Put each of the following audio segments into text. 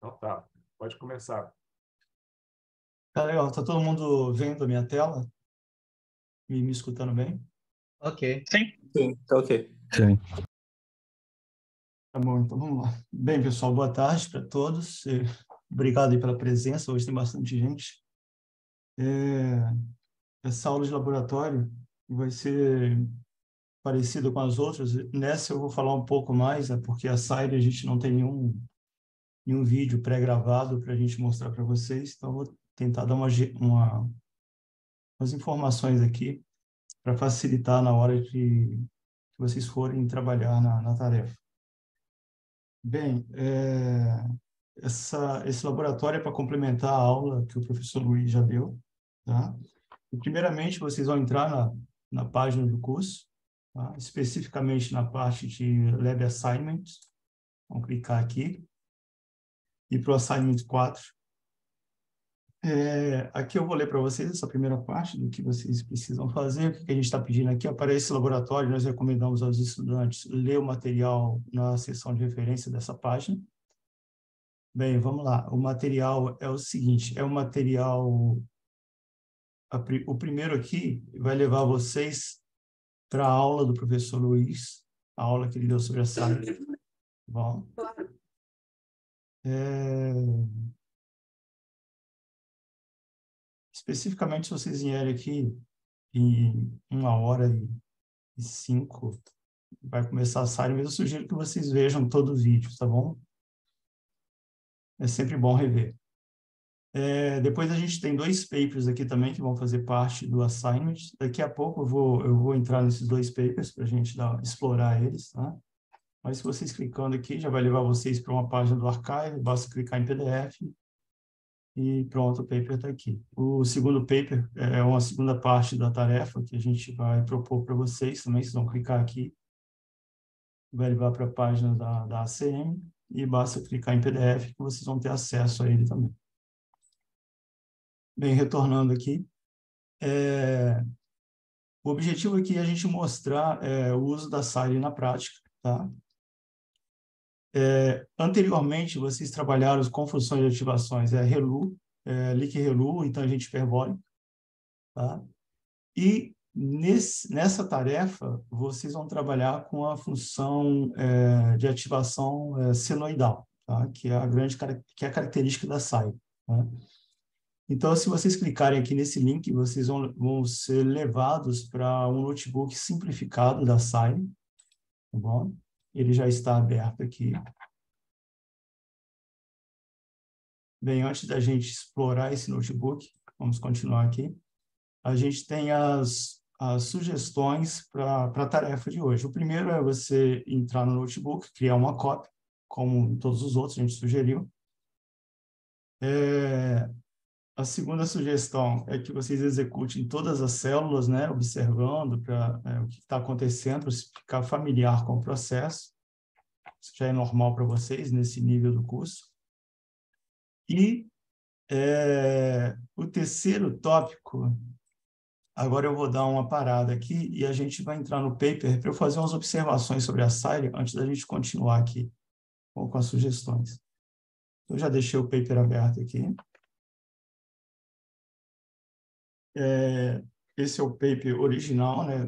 Então tá, pode começar. Tá legal, tá todo mundo vendo a minha tela? Me escutando bem? Ok. Sim, tá ok. Sim. Tá bom, então vamos lá. Bem, pessoal, boa tarde para todos. Obrigado aí pela presença, hoje tem bastante gente. Essa aula de laboratório vai ser parecida com as outras. Nessa eu vou falar um pouco mais, né, porque a SAIRE a gente não tem nenhum vídeo pré-gravado para a gente mostrar para vocês, então eu vou tentar dar umas informações aqui para facilitar na hora que vocês forem trabalhar na tarefa. Bem, esse laboratório é para complementar a aula que o professor Luiz já deu, tá? E, primeiramente, vocês vão entrar na página do curso, tá? Especificamente na parte de Lab Assignments. Vão clicar aqui e para o Assignment 4. Aqui eu vou ler para vocês essa primeira parte do que vocês precisam fazer. O que a gente está pedindo aqui? Para esse laboratório, nós recomendamos aos estudantes ler o material na seção de referência dessa página. Bem, vamos lá. O material é o seguinte, é o material... O primeiro aqui vai levar vocês para a aula do professor Luiz, a aula que ele deu sobre a SAIRE. Bom, especificamente, se vocês vierem aqui em 1h05, vai começar a SAIRE, mas eu sugiro que vocês vejam todo o vídeo, tá bom? É sempre bom rever. Depois a gente tem 2 papers aqui também que vão fazer parte do assignment. Daqui a pouco eu vou entrar nesses 2 papers para a gente explorar eles, tá? Mas se vocês clicando aqui, já vai levar vocês para uma página do archive, basta clicar em PDF e pronto, o paper está aqui. O segundo paper é uma segunda parte da tarefa que a gente vai propor para vocês também. Vocês vão clicar aqui, vai levar para a página da ACM e basta clicar em PDF que vocês vão ter acesso a ele também. Bem, retornando aqui, o objetivo aqui é a gente mostrar o uso da SAIRE na prática, tá? Anteriormente, vocês trabalharam com funções de ativações, ReLU, Liq-ReLU e tangente hiperbólica, tá? E nessa tarefa, vocês vão trabalhar com a função de ativação senoidal, tá? Que é a característica da SAIRE, tá? Então, se vocês clicarem aqui nesse link, vocês vão ser levados para um notebook simplificado da SAIRE, tá bom? Ele já está aberto aqui. Bem, antes da gente explorar esse notebook, vamos continuar aqui. A gente tem as sugestões para a tarefa de hoje. O primeiro é você entrar no notebook, criar uma cópia, como todos os outros a gente sugeriu. A segunda sugestão é que vocês executem todas as células, né, observando o que está acontecendo, para ficar familiar com o processo. Isso já é normal para vocês nesse nível do curso. E o terceiro tópico, agora eu vou dar uma parada aqui e a gente vai entrar no paper para eu fazer umas observações sobre a SAIRE antes da gente continuar aqui com as sugestões. Eu já deixei o paper aberto aqui. Esse é o paper original, né,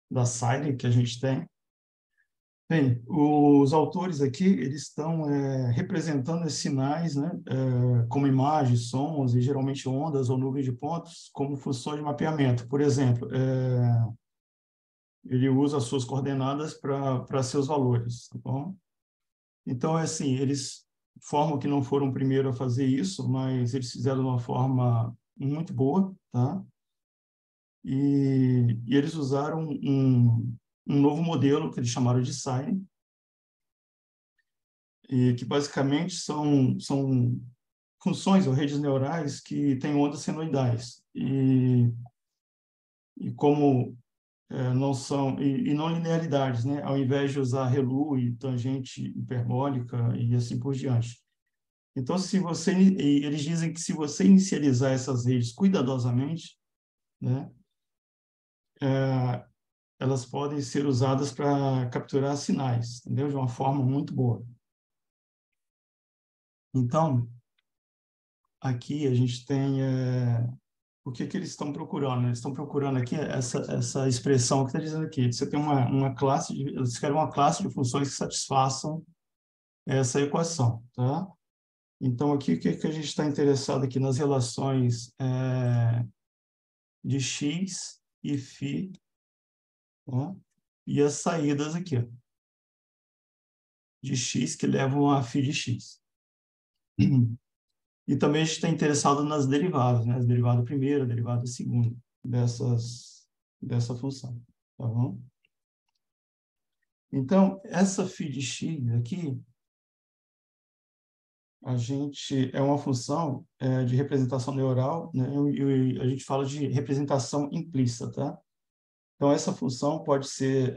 da SAIRE que a gente tem. Bem, os autores aqui, eles estão representando esses sinais, né, como imagens, sons e geralmente ondas ou nuvens de pontos, como funções de mapeamento. Por exemplo, ele usa as suas coordenadas para seus valores, tá bom? Então, assim, eles formam que não foram o primeiro a fazer isso, mas eles fizeram de uma forma muito boa, tá? E eles usaram um novo modelo que eles chamaram de SIGN, e que basicamente são funções ou redes neurais que têm ondas senoidais. E como não são, e não linearidades, né? Ao invés de usar ReLU e tangente hiperbólica e assim por diante. Então, eles dizem que se você inicializar essas redes cuidadosamente, né, elas podem ser usadas para capturar sinais, entendeu? De uma forma muito boa. Então, aqui a gente tem... o que eles estão procurando? Eles estão procurando aqui essa expressão que está dizendo aqui. Você tem uma classe, eles querem uma classe de funções que satisfaçam essa equação, tá? Então, aqui, o que a gente está interessado aqui nas relações de x e φ, tá? E as saídas aqui, ó, de x que levam a φ de x. E também a gente está interessado nas derivadas, né? As derivadas primeira, derivada segunda dessa função, tá bom? Então, essa φ de x aqui, é uma função de representação neural, né? E a gente fala de representação implícita, tá? Então, essa função pode ser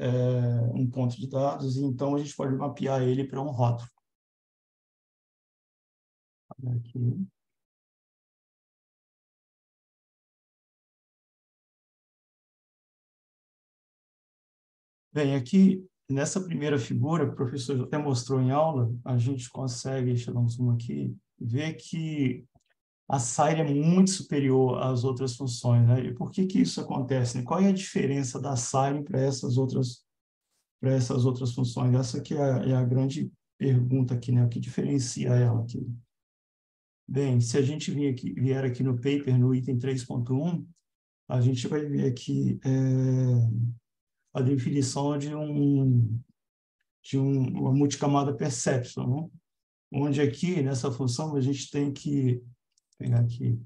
um ponto de dados, e então a gente pode mapear ele para um rótulo. Aqui. Bem, aqui, nessa primeira figura, que o professor até mostrou em aula, a gente consegue, deixa eu dar um zoom aqui, ver que a SAIR é muito superior às outras funções, né? E por que isso acontece, né? Qual é a diferença da SAIR para essas outras funções? Essa que é a grande pergunta aqui, né? O que diferencia ela aqui? Bem, se a gente vier aqui no paper, no item 3.1, a gente vai ver aqui a definição de uma multicamada perception, né? Onde aqui, nessa função, a gente tem que pegar aqui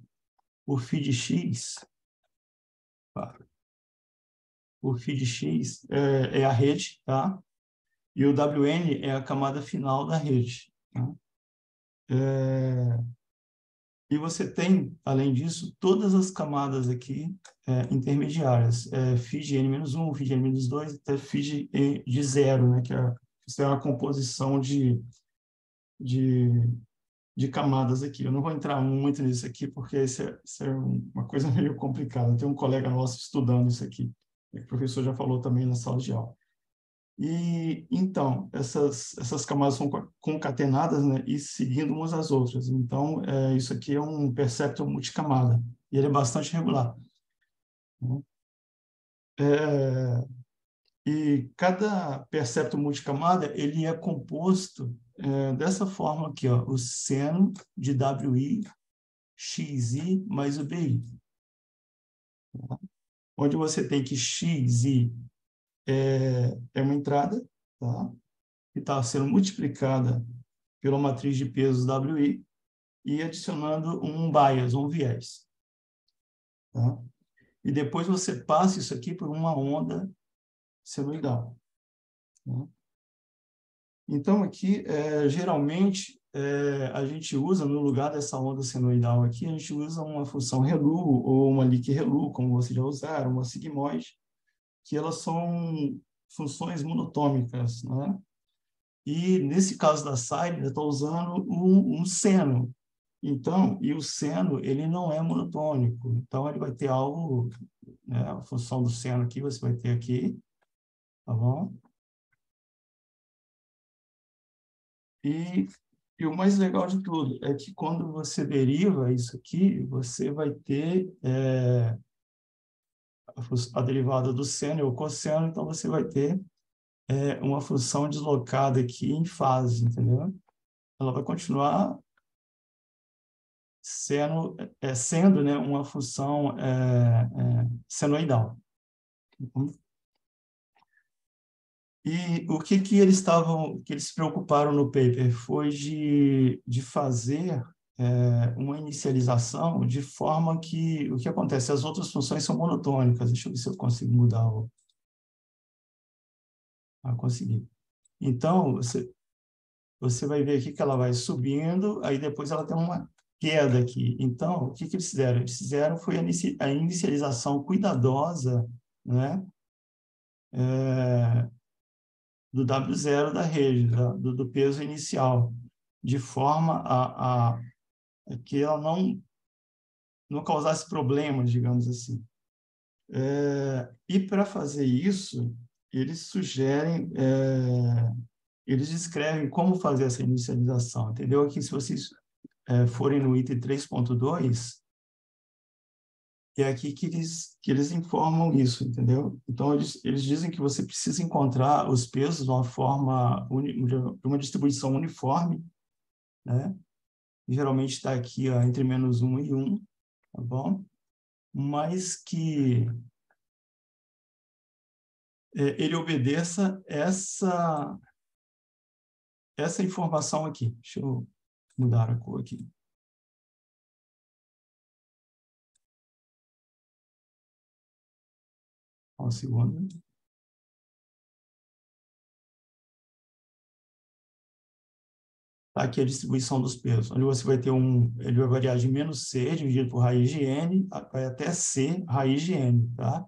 o φ de x, o φ de x é a rede, tá? E o Wn é a camada final da rede, tá? E você tem, além disso, todas as camadas aqui intermediárias, φ de n-1, φ de n-2, até φ de 0, né? Isso é uma composição de camadas aqui. Eu não vou entrar muito nisso aqui, porque isso é uma coisa meio complicada. Tem um colega nosso estudando isso aqui, que o professor já falou também na sala de aula. E, então, essas camadas são concatenadas, né, e seguindo umas às outras. Então, isso aqui é um perceptor multicamada, e ele é bastante regular, né? E cada perceptor multicamada, ele é composto dessa forma aqui, ó, o seno de WI, XI mais o BI. Tá? Onde você tem que XI é uma entrada, tá? Que está sendo multiplicada pela matriz de pesos WI e adicionando um bias, um viés. Tá? E depois você passa isso aqui por uma onda senoidal. Tá? Então, aqui, geralmente, a gente usa, no lugar dessa onda senoidal aqui, a gente usa uma função ReLU ou uma Liq-ReLU, como vocês já usaram, uma sigmoide, que elas são funções monotômicas, né? E, nesse caso da SAIR, eu estou usando um seno. Então, e o seno, ele não é monotônico. Então, ele vai ter algo, né, a função do seno aqui, você vai ter aqui, tá bom? E o mais legal de tudo é que quando você deriva isso aqui, você vai ter a derivada do seno e o cosseno, então você vai ter uma função deslocada aqui em fase, entendeu? Ela vai continuar sendo, né, uma função senoidal. E o que eles se preocuparam no paper foi de fazer uma inicialização de forma que, o que acontece, as outras funções são monotônicas. Deixa eu ver se eu consigo mudar consegui. Então, você vai ver aqui que ela vai subindo, aí depois ela tem uma queda aqui. Então, o que eles fizeram? Eles fizeram foi a inicialização cuidadosa, né? Do W0 da rede, do peso inicial, de forma a que ela não causasse problemas, digamos assim. E para fazer isso, eles sugerem eles descrevem como fazer essa inicialização, entendeu? Aqui, se vocês forem no item 3.2, é aqui que eles informam isso, entendeu? Então, eles dizem que você precisa encontrar os pesos de uma forma, de uma distribuição uniforme, né? Geralmente está aqui ó, entre -1 e 1, tá bom? Mas que ele obedeça essa informação aqui. Deixa eu mudar a cor aqui. Um segundo. Aqui a distribuição dos pesos, onde você vai ter ele vai variar de -c dividido por raiz de n, vai até c raiz de n, tá?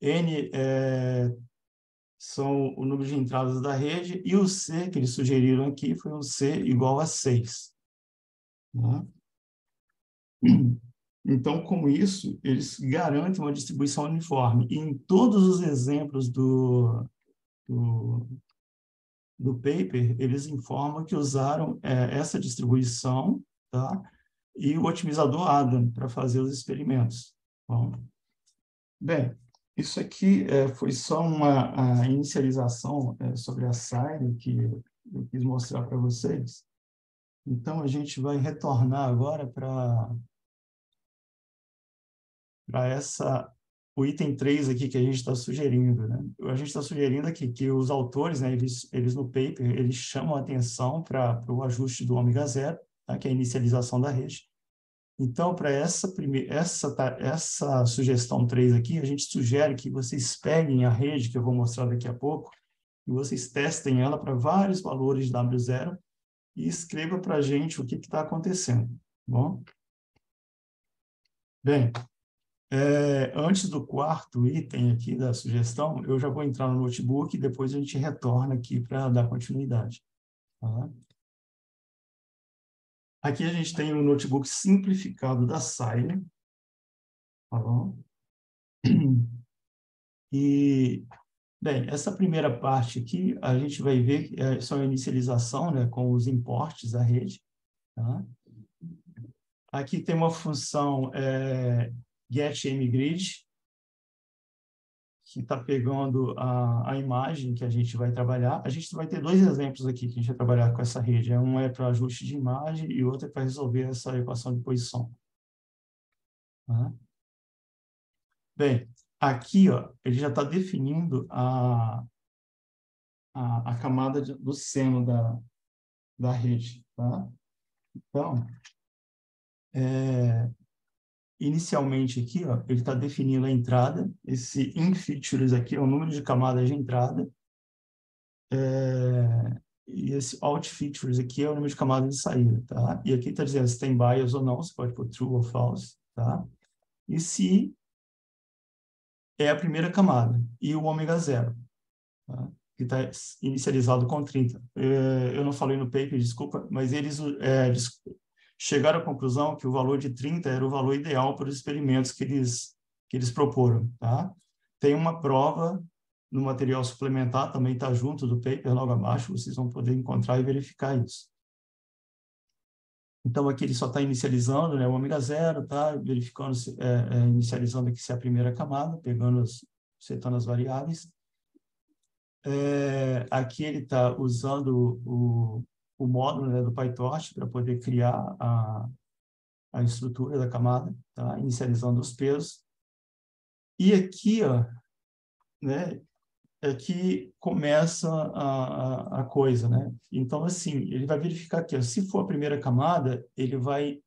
N são o número de entradas da rede, e o c que eles sugeriram aqui foi um c igual a 6. Né? Então, com isso, eles garantem uma distribuição uniforme. E em todos os exemplos do paper, eles informam que usaram essa distribuição, tá? E o otimizador Adam para fazer os experimentos. Bom, bem, isso aqui foi só a inicialização sobre a Sire que eu quis mostrar para vocês. Então, a gente vai retornar agora para o item 3 aqui que a gente está sugerindo, né? A gente está sugerindo aqui que os autores, né, eles no paper, eles chamam a atenção para o ajuste do ômega zero, tá? Que é a inicialização da rede. Então, para essa sugestão 3 aqui, a gente sugere que vocês peguem a rede, que eu vou mostrar daqui a pouco, e vocês testem ela para vários valores de W0 e escreva para a gente o que está acontecendo, tá bom? Bem, antes do quarto item aqui da sugestão, eu já vou entrar no notebook e depois a gente retorna aqui para dar continuidade. Tá? Aqui a gente tem um notebook simplificado da Sire. Tá bom? E, bem, essa primeira parte aqui, a gente vai ver que é só a inicialização, né, com os importes da rede. Tá? Aqui tem uma função getMGrid, que está pegando a imagem que a gente vai trabalhar. A gente vai ter dois exemplos aqui que a gente vai trabalhar com essa rede. Um é para ajuste de imagem e outro é para resolver essa equação de posição. Tá? Bem, aqui ó, ele já está definindo a camada do seno da rede. Tá? Então, inicialmente aqui, ó, ele está definindo a entrada. Esse in-features aqui é o número de camadas de entrada. E esse out-features aqui é o número de camadas de saída. Tá? E aqui está dizendo se tem bias ou não, você pode pôr true ou false. Tá? E se é a primeira camada, e o ômega zero, tá? Que está inicializado com 30. Eu não falei no paper, desculpa, mas eles chegaram à conclusão que o valor de 30 era o valor ideal para os experimentos que eles proporam. Tá? Tem uma prova no material suplementar, também está junto do paper, logo abaixo, vocês vão poder encontrar e verificar isso. Então, aqui ele só está inicializando, né, o ômega zero, tá? Verificando, inicializando aqui se é a primeira camada, setando as variáveis. Aqui ele está usando o módulo, né, do PyTorch para poder criar a estrutura da camada, tá? Inicializando os pesos. E aqui, ó, né, é que começa a coisa, né? Então, assim, ele vai verificar que, se for a primeira camada, ele vai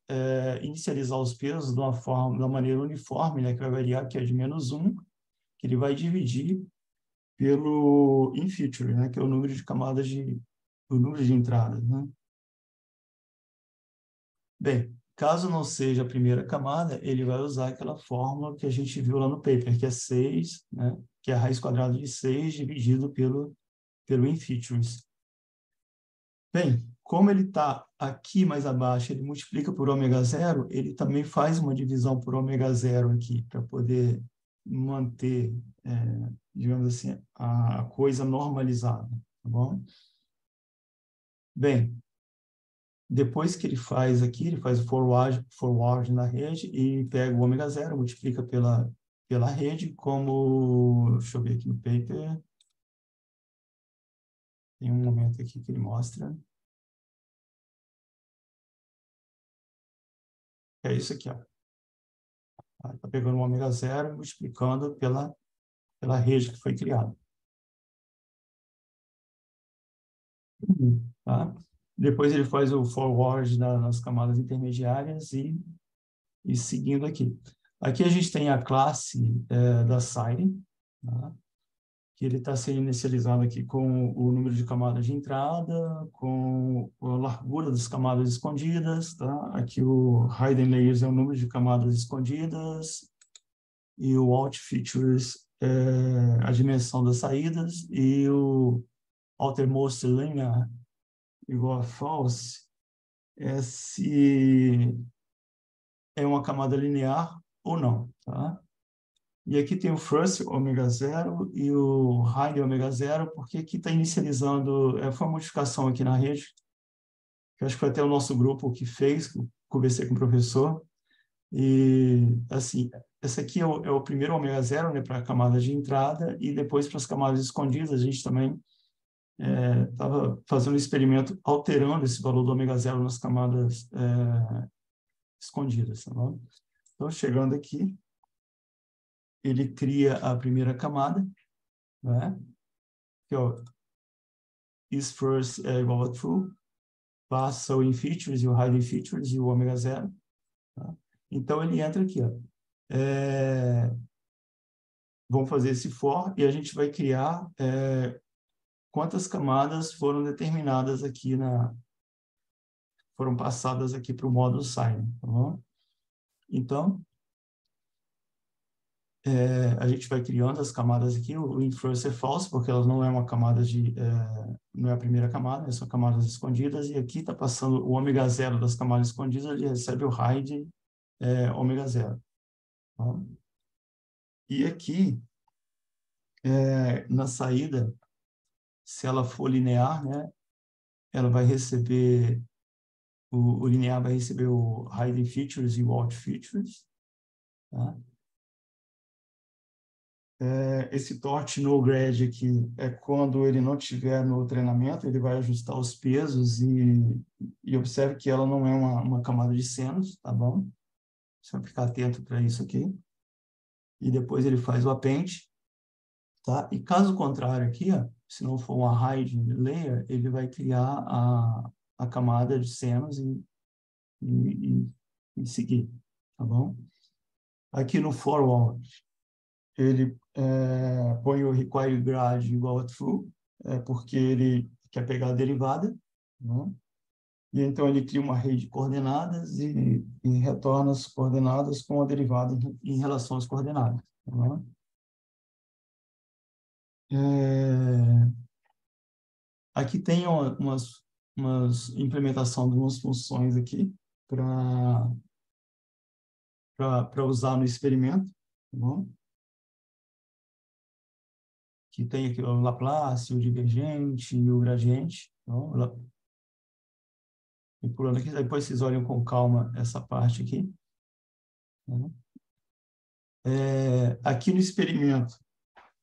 inicializar os pesos de uma maneira uniforme, né? Que vai variar, que é de -1, que ele vai dividir pelo in-feature, né? Que é o número de camadas o número de entradas, né? Bem, caso não seja a primeira camada, ele vai usar aquela fórmula que a gente viu lá no paper, que é 6, né? Que é a raiz quadrada de 6 dividido pelo in-features. Bem, como ele está aqui mais abaixo, ele multiplica por ômega zero, ele também faz uma divisão por ômega zero aqui, para poder manter, digamos assim, a coisa normalizada, tá bom? Bem, depois que ele faz aqui, ele faz o forward na rede e pega o ômega zero, multiplica pela rede, como, deixa eu ver aqui no paper, tem um momento aqui que ele mostra. É isso aqui, ó. Está pegando o ômega zero e multiplicando pela rede que foi criada. Tá? Depois ele faz o forward nas camadas intermediárias e seguindo aqui. Aqui a gente tem a classe da Siren, tá? Que ele está sendo inicializado aqui com o número de camadas de entrada, com a largura das camadas escondidas, tá? Aqui o Hidden Layers é o número de camadas escondidas, e o Out Features é a dimensão das saídas, e o Outermost Linear igual a False é se é uma camada linear ou não, tá? E aqui tem o first ômega zero e o high ômega zero, porque aqui está inicializando, foi uma modificação aqui na rede, que acho que foi até o nosso grupo que fez, que eu conversei com o professor, e assim, esse aqui é o primeiro ômega zero, né, para a camada de entrada, e depois para as camadas escondidas, a gente também estava fazendo um experimento alterando esse valor do ômega zero nas camadas escondidas, tá bom? Então, chegando aqui, ele cria a primeira camada, né? Que, ó, is first é igual a true, passa o in features e o hidden features e o ômega zero. Tá? Então, ele entra aqui, ó. Vamos fazer esse for e a gente vai criar quantas camadas foram determinadas aqui foram passadas aqui para o módulo Siren, tá bom? Então, a gente vai criando as camadas aqui, o inference é false, porque elas não é uma camada não é a primeira camada, são camadas escondidas, e aqui está passando o ômega zero das camadas escondidas, ele recebe o hide ômega zero. Tá? E aqui, na saída, se ela for linear, né, ela vai receber, o linear vai receber o hidden features e o out features, tá? Esse torque no grad aqui é quando ele não tiver no treinamento, ele vai ajustar os pesos e observe que ela não é uma camada de senos, tá bom? Você vai ficar atento para isso aqui. E depois ele faz o append, tá? E caso contrário aqui, ó, se não for uma hiding layer, ele vai criar a camada de senos e seguir, tá bom? Aqui no forward, ele põe o require grad igual a true, porque ele quer pegar a derivada, né? E então ele cria uma rede de coordenadas e retorna as coordenadas com a derivada em relação às coordenadas. Né? Aqui tem umas implementação de umas funções aqui para usar no experimento, tá bom? Que tem aqui o Laplace, o divergente e o gradiente. Então, e pulando aqui, depois vocês olham com calma essa parte aqui. Né? Aqui no experimento,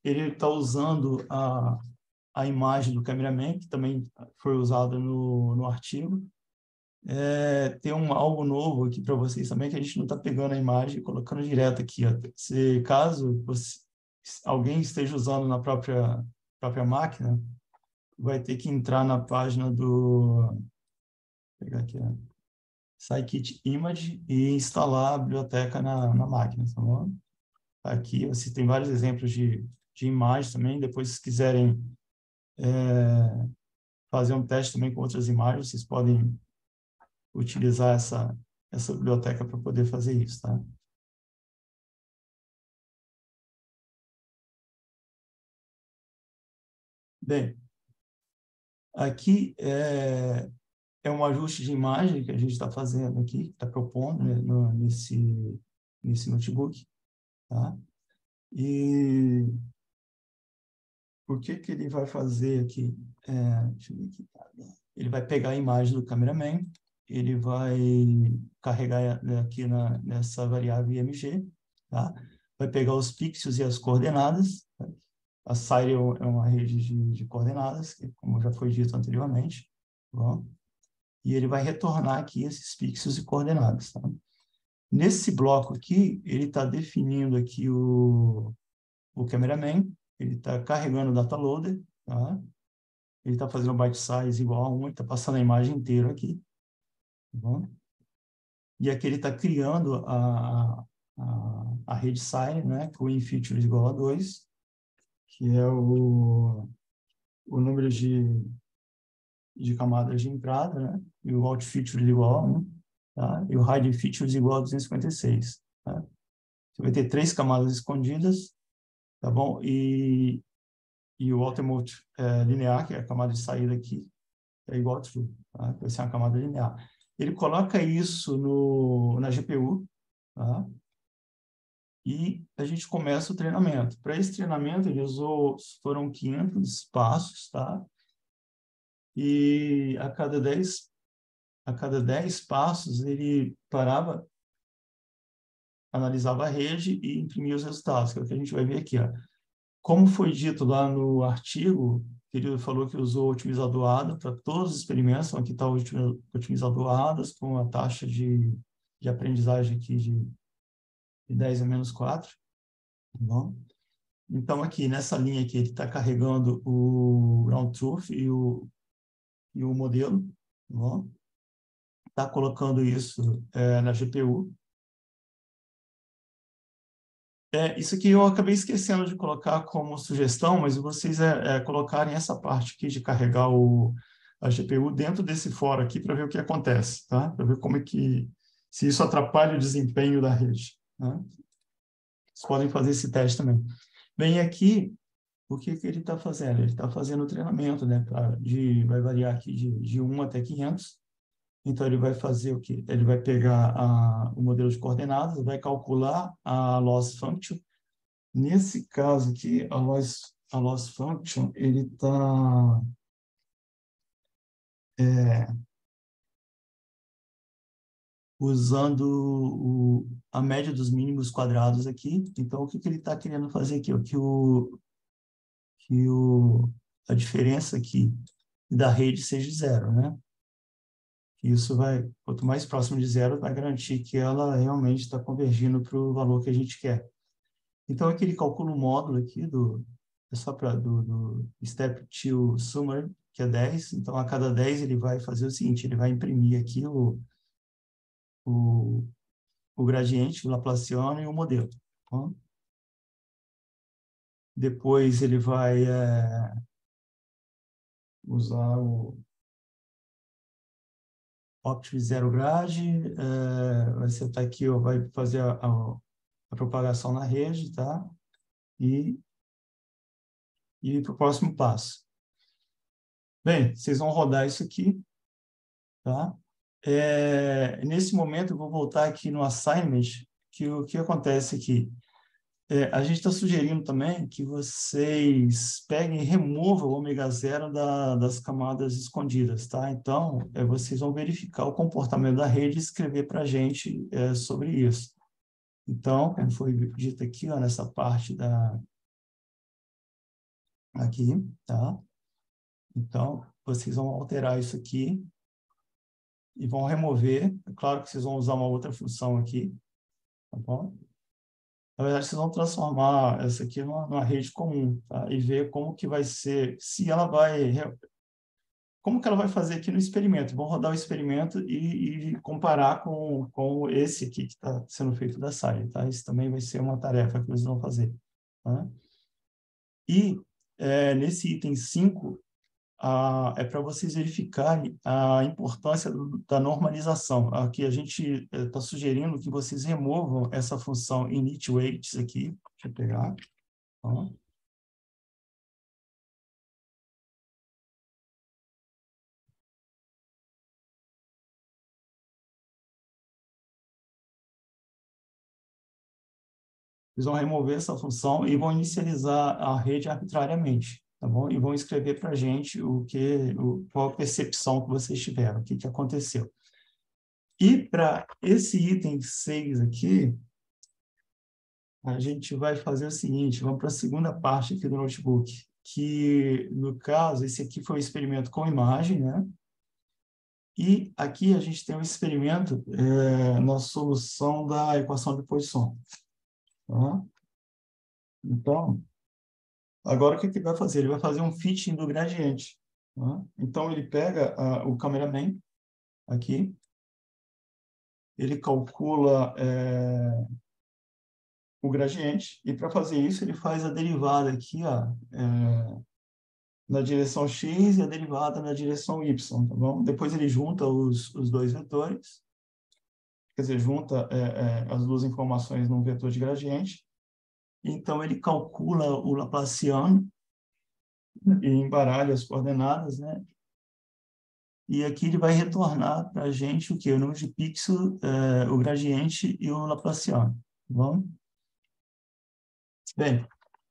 ele está usando a imagem do cameraman, que também foi usada no artigo. Tem algo novo aqui para vocês também, que a gente não está pegando a imagem e colocando direto aqui. Ó. Se caso alguém esteja usando na própria máquina, vai ter que entrar na página vou pegar aqui, ó, Scikit Image e instalar a biblioteca na máquina, tá bom? Aqui você tem vários exemplos de imagens também. Depois, se quiserem fazer um teste também com outras imagens, vocês podem utilizar essa biblioteca para poder fazer isso, tá? Bem, aqui é um ajuste de imagem que a gente está fazendo aqui, está propondo, né, nesse notebook, tá? E o que ele vai fazer aqui? Deixa eu ver aqui. ele vai pegar a imagem do cameraman, ele vai carregar aqui nessa variável IMG, tá? Vai pegar os pixels e as coordenadas. A Sire é uma rede de coordenadas, que, como já foi dito anteriormente, tá bom? E ele vai retornar aqui esses pixels e coordenadas, tá? Nesse bloco aqui, ele está definindo aqui o cameraman, ele está carregando o data loader, tá? Ele está fazendo byte size igual a 1, ele está passando a imagem inteira aqui, tá bom? E aqui ele está criando a rede Sire, né, com o in-features igual a 2, que é o número de camadas de entrada, né, e o out-features igual a 1, tá? E o hide-features igual a 256, tá? Você vai ter 3 camadas escondidas, tá bom? E o outermost linear, que é a camada de saída aqui, é igual a true, tá? Vai ser uma camada linear. Ele coloca isso na GPU, tá? E a gente começa o treinamento. Para esse treinamento, foram 500 passos, tá? E a cada 10 passos, ele parava, analisava a rede e imprimia os resultados, que é o que a gente vai ver aqui, ó. Como foi dito lá no artigo, ele falou que usou o otimizador ADA para todos os experimentos, então aqui está o otimizador ADA com a taxa de aprendizagem aqui de 10 a menos 4, tá bom? Então, aqui, nessa linha aqui, ele está carregando o ground truth e o modelo, tá bom? Está colocando isso na GPU. Isso aqui eu acabei esquecendo de colocar como sugestão, mas vocês colocarem essa parte aqui de carregar a GPU dentro desse fórum aqui para ver o que acontece, tá? Para ver como é que, se isso atrapalha o desempenho da rede, né? Vocês podem fazer esse teste também. Bem, aqui, o que ele está fazendo? Ele está fazendo o treinamento, né? Vai variar aqui de 1 até 500. Então, ele vai fazer o quê? Ele vai pegar o modelo de coordenadas, vai calcular a loss function. Nesse caso aqui, a loss function, ele está usando a média dos mínimos quadrados aqui. Então, o que ele está querendo fazer aqui? A diferença aqui da rede seja zero, né? Isso quanto mais próximo de zero, vai garantir que ela realmente está convergindo para o valor que a gente quer. Então, aqui ele calcula o módulo aqui é só para do step to summary, que é 10. Então, a cada 10 ele vai fazer o seguinte, ele vai imprimir aqui o gradiente, o Laplaciano e o modelo. Tá? Depois ele vai usar o Optimize Zero Grade, vai setar aqui, ó, vai fazer a propagação na rede, tá? E ir para o próximo passo. Bem, vocês vão rodar isso aqui, tá? Nesse momento, eu vou voltar aqui no assignment, que o que acontece aqui? A gente está sugerindo também que vocês peguem e removam o ômega zero das camadas escondidas, tá? Então, vocês vão verificar o comportamento da rede e escrever para a gente sobre isso. Então, como foi dito aqui, ó, nessa parte aqui, tá? Então, vocês vão alterar isso aqui e vão remover. É claro que vocês vão usar uma outra função aqui, tá bom? Na verdade, vocês vão transformar essa aqui numa rede comum, tá? E ver como que vai ser, como que ela vai fazer aqui no experimento. Vão rodar o experimento e comparar com esse aqui que está sendo feito da Sire, tá? Isso também vai ser uma tarefa que eles vão fazer, tá? E nesse item 5, é para vocês verificarem a importância da normalização. Aqui a gente está sugerindo que vocês removam essa função initWeights aqui. Deixa eu pegar. Ó. Vocês vão remover essa função e vão inicializar a rede arbitrariamente. tá bom? E vão escrever para a gente qual a percepção que vocês tiveram, o que aconteceu. E para esse item 6 aqui, a gente vai fazer o seguinte, vamos para a segunda parte aqui do notebook, que, no caso, esse aqui foi um experimento com imagem, né? E aqui a gente tem um experimento na solução da equação de Poisson. Tá? Então, agora o que ele vai fazer? Ele vai fazer um fitting do gradiente. Tá? Então, ele pega o cameraman aqui, ele calcula o gradiente, e para fazer isso ele faz a derivada aqui, ó, na direção x e a derivada na direção y, tá bom? Depois ele junta os dois vetores, quer dizer, junta as duas informações num vetor de gradiente, então ele calcula o Laplaciano e embaralha as coordenadas, né? E aqui ele vai retornar para a gente o quê? O número de pixel, o gradiente e o Laplaciano, tá bom? Bem,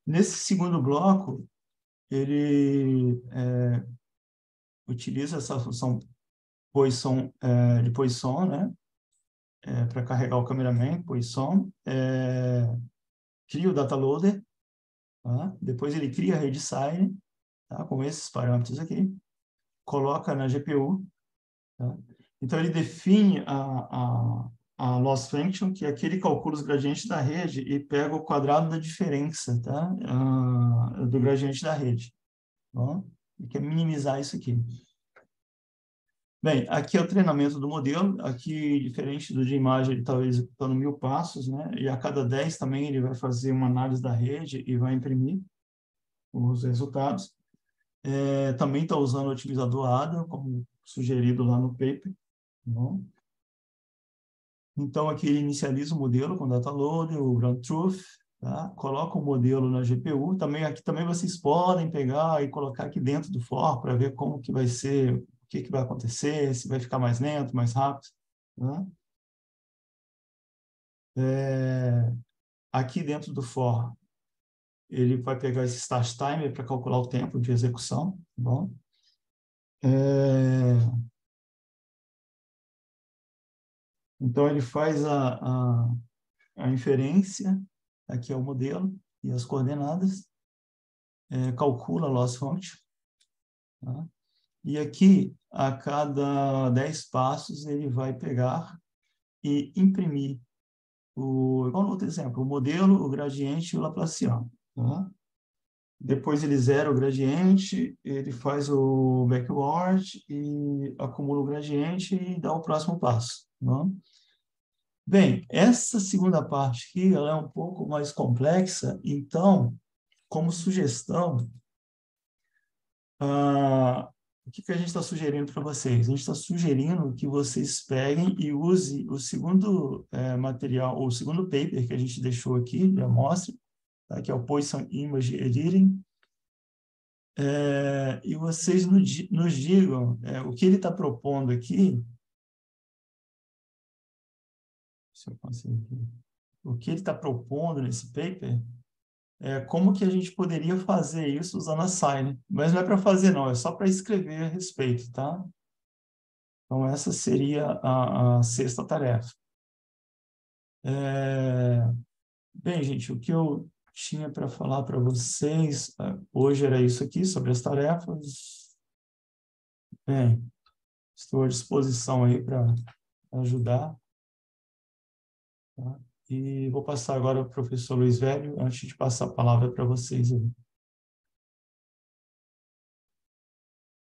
nesse segundo bloco, ele utiliza essa função Poisson, de Poisson, né? Para carregar o cameraman, Poisson, cria o data loader, tá? Depois ele cria a rede Sine, tá? Com esses parâmetros aqui, coloca na GPU, tá? Então ele define a loss function, que é aquele calcula os gradientes da rede e pega o quadrado da diferença, tá? Do gradiente da rede. Tá? Ele quer minimizar isso aqui. Bem, aqui é o treinamento do modelo. Aqui, diferente do de imagem, ele está executando 1000 passos, né? E a cada 10 também ele vai fazer uma análise da rede e vai imprimir os resultados. Também está usando o otimizador ADA, como sugerido lá no paper. Tá bom? Então, aqui ele inicializa o modelo com data load, o ground truth, tá? Coloca o modelo na GPU. Aqui também vocês podem pegar e colocar aqui dentro do for para ver como que vai ser, o que vai acontecer, se vai ficar mais lento, mais rápido. Tá? Aqui dentro do for, ele vai pegar esse start timer para calcular o tempo de execução. Tá bom? Então, ele faz a inferência, aqui é o modelo e as coordenadas, calcula a loss function, tá? E aqui, a cada 10 passos, ele vai pegar e imprimir, igual no outro exemplo, o modelo, o gradiente e o Laplaciano. Tá? Depois ele zera o gradiente, ele faz o backward e acumula o gradiente e dá o próximo passo. Tá? Bem, essa segunda parte aqui ela é um pouco mais complexa, então, como sugestão, o que a gente está sugerindo para vocês? A gente está sugerindo que vocês peguem e usem o segundo material, ou o segundo paper que a gente deixou aqui de amostra, tá? Que é o Poisson Image Editing, e vocês nos digam o que ele está propondo aqui. Se eu conseguir. O que ele está propondo nesse paper como que a gente poderia fazer isso usando a Sine. Mas não é para fazer, não, é só para escrever a respeito, tá? Então, essa seria a sexta tarefa. Bem, gente, o que eu tinha para falar para vocês hoje era isso aqui, sobre as tarefas. Bem, estou à disposição aí para ajudar. Tá? E vou passar agora ao professor Luiz Velho, antes de passar a palavra para vocês aí.